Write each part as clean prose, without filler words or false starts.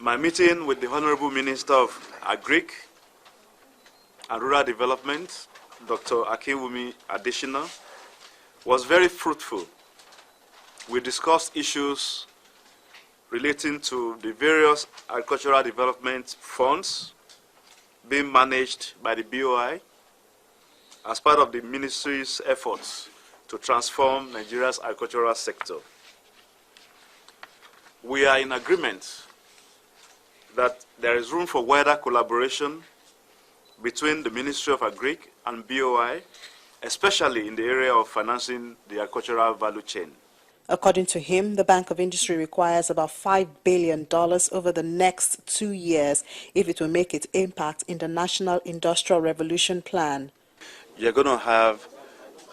My meeting with the Honorable Minister of Agric and Rural Development, Dr. Akinwumi Adesina, was very fruitful. We discussed issues relating to the various agricultural development funds being managed by the BOI as part of the ministry's efforts to transform Nigeria's agricultural sector. We are in agreement that there is room for wider collaboration between the Ministry of Agric and BOI, especially in the area of financing the agricultural value chain. According to him, the Bank of Industry requires about $5 billion over the next 2 years if it will make its impact in the National Industrial Revolution Plan. You're going to have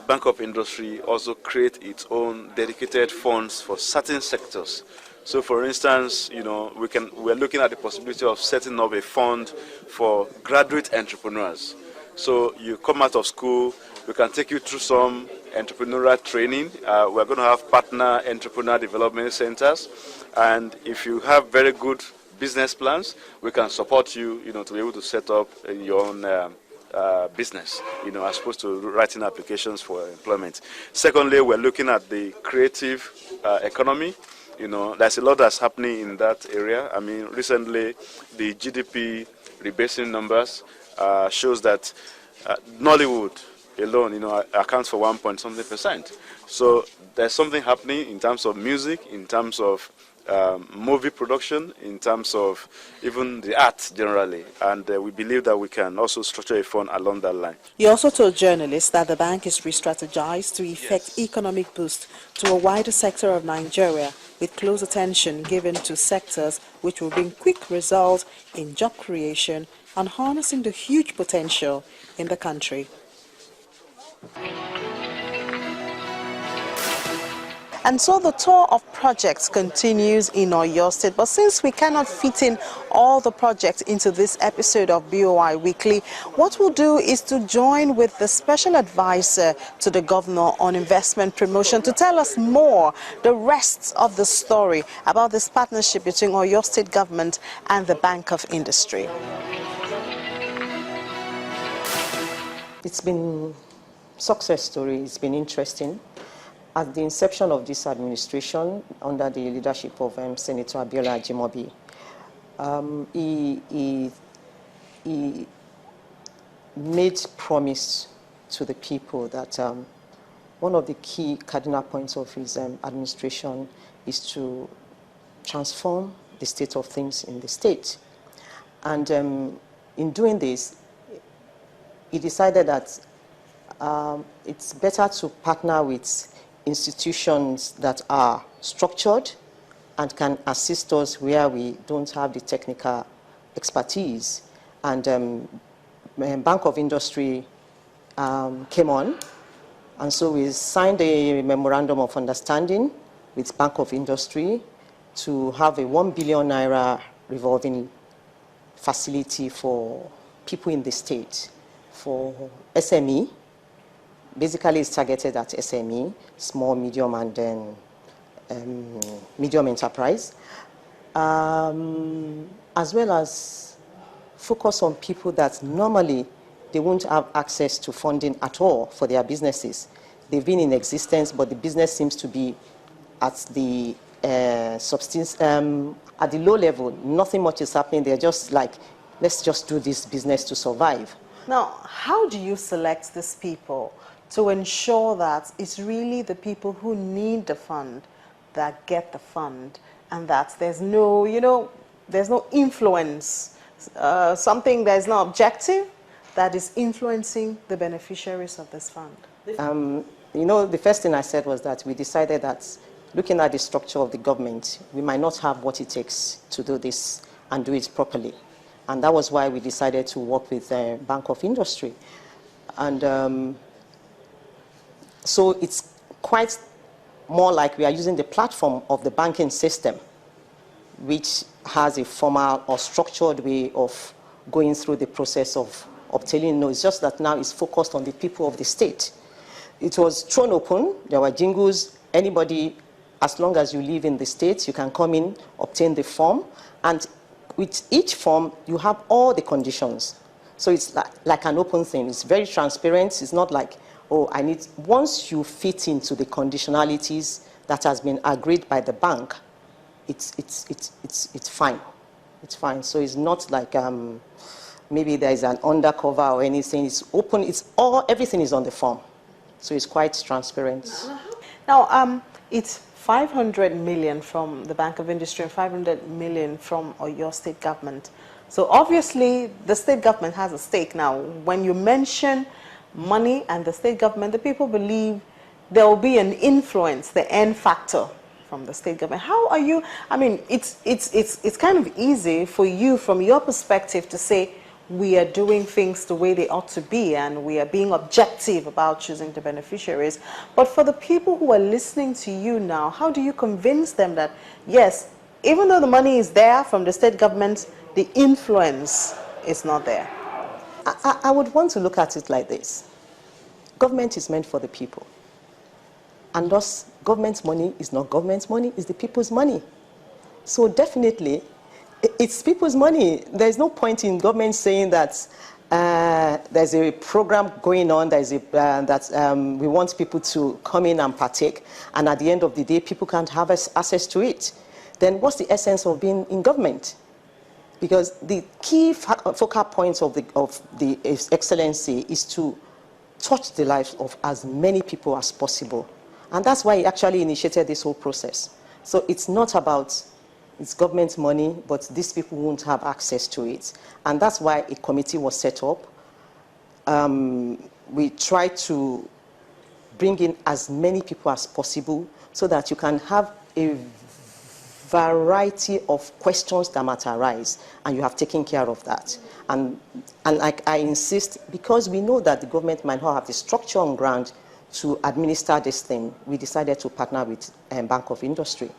Bank of Industry also create its own dedicated funds for certain sectors. So, for instance, we're looking at the possibility of setting up a fund for graduate entrepreneurs. So you come out of school, we can take you through some entrepreneurial training. We're going to have partner entrepreneur development centers, and if you have very good business plans, we can support you, to be able to set up your own business, as opposed to writing applications for employment. Secondly, we're looking at the creative economy. There's a lot that's happening in that area. I mean, recently, the GDP rebasing numbers shows that Nollywood alone, accounts for 1.something%. So there's something happening in terms of music, in terms of movie production, in terms of even the arts generally, and we believe that we can also structure a fund along that line. He also told journalists that the bank is re-strategized to effect economic boost to a wider sector of Nigeria, with close attention given to sectors which will bring quick results in job creation and harnessing the huge potential in the country. And so the tour of projects continues in Oyo State. But since we cannot fit in all the projects into this episode of BOI Weekly, what we'll do is to join with the special advisor to the governor on investment promotion to tell us more, the rest of the story about this partnership between Oyo State government and the Bank of Industry. It's been a success story. It's been interesting. At the inception of this administration, under the leadership of Senator Abiola Ajimobi, he made promise to the people that one of the key cardinal points of his administration is to transform the state of things in the state. And in doing this, he decided that it's better to partner with institutions that are structured and can assist us where we don't have the technical expertise. And Bank of Industry came on, and so we signed a memorandum of understanding with Bank of Industry to have a 1 billion naira revolving facility for people in the state, for SME. Basically, it's targeted at SME, small, medium, and then medium enterprise, as well as focus on people that normally they won't have access to funding at all for their businesses. They've been in existence, but the business seems to be at the at the low level. Nothing much is happening. They're just like, let's just do this business to survive. Now, how do you select these people to ensure that it's really the people who need the fund that get the fund, and that there's no, there's no influence, something that is not objective that is influencing the beneficiaries of this fund? The first thing I said was that we decided that looking at the structure of the government, we might not have what it takes to do this and do it properly. And that was why we decided to work with Bank of Industry. And so it's quite more like we are using the platform of the banking system, which has a formal or structured way of going through the process of obtaining loans. It's just that now it's focused on the people of the state. It was thrown open. There were jingles. Anybody, as long as you live in the state, you can come in, obtain the form. And with each form, you have all the conditions. So it's like an open thing. It's very transparent. It's not like, oh, once you fit into the conditionalities that has been agreed by the bank, it's fine. It's fine. So it's not like maybe there is an undercover or anything. It's open. Everything is on the form. So it's quite transparent. Now, it's 500 million from the Bank of Industry and 500 million from your state government. So obviously, the state government has a stake. Now, when you mention money and the state government, the people believe there will be an influence, the N factor from the state government. How are you? I mean, it's kind of easy for you, from your perspective, to say we are doing things the way they ought to be and we are being objective about choosing the beneficiaries. But for the people who are listening to you now, how do you convince them that, yes, even though the money is there from the state government, the influence is not there? I would want to look at it like this. Government is meant for the people. And thus, government's money is not government's money, it's the people's money. So definitely, it's people's money. There's no point in government saying that there's a program going on, that we want people to come in and partake, and at the end of the day, people can't have access to it. Then what's the essence of being in government? Because the key focal points of the excellency is to touch the lives of as many people as possible. And that's why he actually initiated this whole process. So it's not about it's government money, but these people won't have access to it. And that's why a committee was set up. We try to bring in as many people as possible so that you can have a variety of questions that might arise, and you have taken care of that. And like I insist, because we know that the government might not have the structure on ground to administer this thing, we decided to partner with Bank of Industry.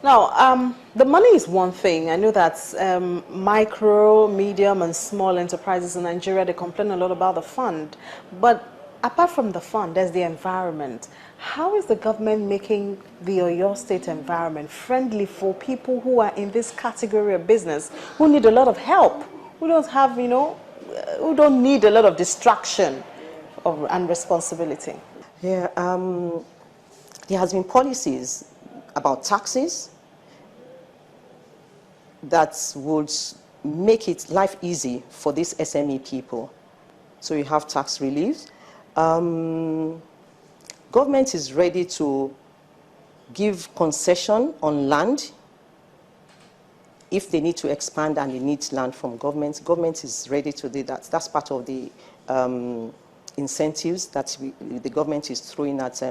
Now, the money is one thing. I know that micro, medium, and small enterprises in Nigeria, they complain a lot about the fund. But apart from the fund, there's the environment. How is the government making the Oyo State environment friendly for people who are in this category of business, who need a lot of help, who don't have, who don't need a lot of distraction and responsibility? Yeah, there has been policies about taxes that would make it life easy for these SME people. So you have tax relief. Government is ready to give concession on land if they need to expand and they need land from government. Government is ready to do that. That's part of the incentives that the government is throwing at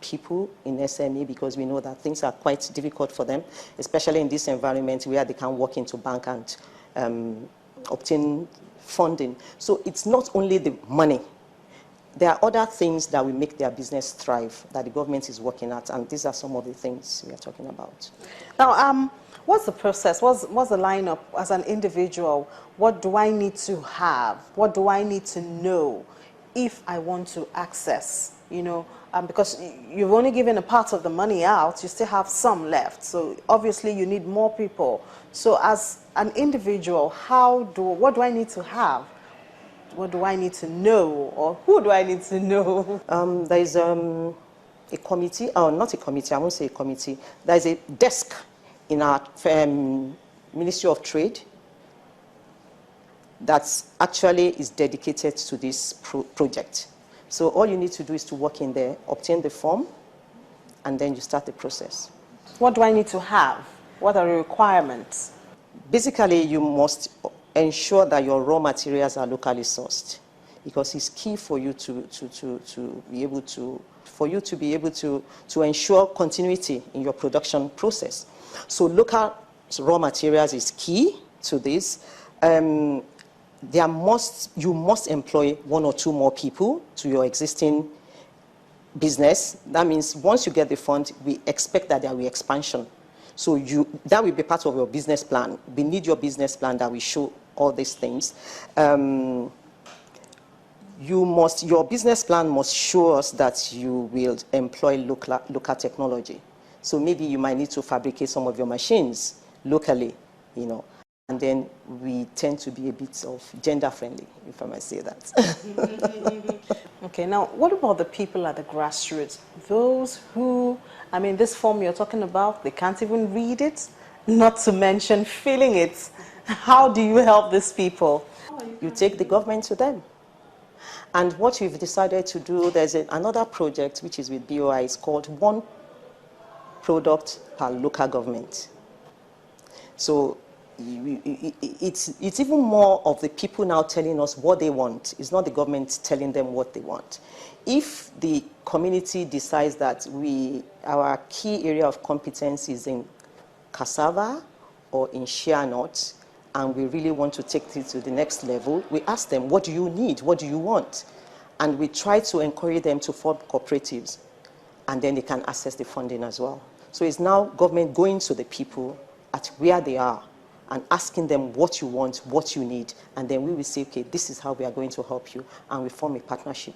people in SME, because we know that things are quite difficult for them, especially in this environment where they can walk into bank and obtain funding. So it's not only the money. There are other things that will make their business thrive that the government is working at, and these are some of the things we are talking about. Now, what's the process? What's the lineup as an individual? What do I need to have? What do I need to know if I want to access? Because you've only given a part of the money out, you still have some left. So obviously you need more people. So as an individual, what do I need to have? What do I need to know, or who do I need to know? There is a committee, or not a committee, I won't say a committee. There is a desk in our Ministry of Trade that actually is dedicated to this project. So all you need to do is to walk in there, obtain the form, and then you start the process. What do I need to have? What are the requirements? Basically, you must ensure that your raw materials are locally sourced, because it's key for you to be able to ensure continuity in your production process. So local raw materials is key to this. You must employ 1 or 2 more people to your existing business. That means once you get the fund, we expect that there will be expansion. So that will be part of your business plan. We need your business plan that will show all these things. Your business plan must show us that you will employ local technology. So maybe you might need to fabricate some of your machines locally, And then we tend to be a bit of gender friendly, if I might say that. Okay, now what about the people at the grassroots? Those who, I mean, this form you're talking about, they can't even read it, not to mention filling it. How do you help these people? You take the government to them. And what we've decided to do, there's another project which is with BOI, it's called One Product per Local Government. So it's even more of the people now telling us what they want. It's not the government telling them what they want. If the community decides that our key area of competence is in cassava or in shea nuts, and we really want to take it to the next level, we ask them, what do you need? What do you want? And we try to encourage them to form cooperatives, and then they can access the funding as well. So it's now government going to the people at where they are and asking them what you want, what you need, and then we will say, okay, this is how we are going to help you, and we form a partnership.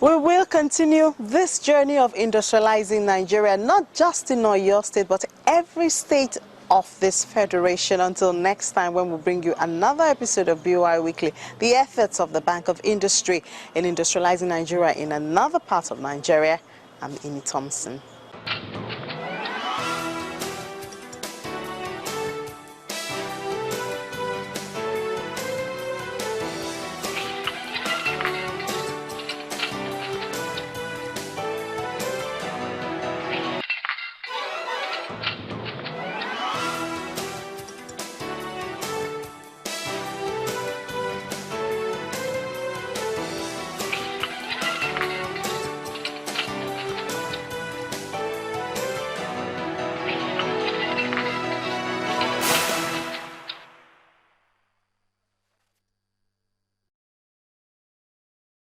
We will continue this journey of industrializing Nigeria, not just in Oyo State, but every state of this federation. Until next time, when we bring you another episode of BOI Weekly, the efforts of the Bank of Industry in industrializing Nigeria in another part of Nigeria. I'm Amy Thompson.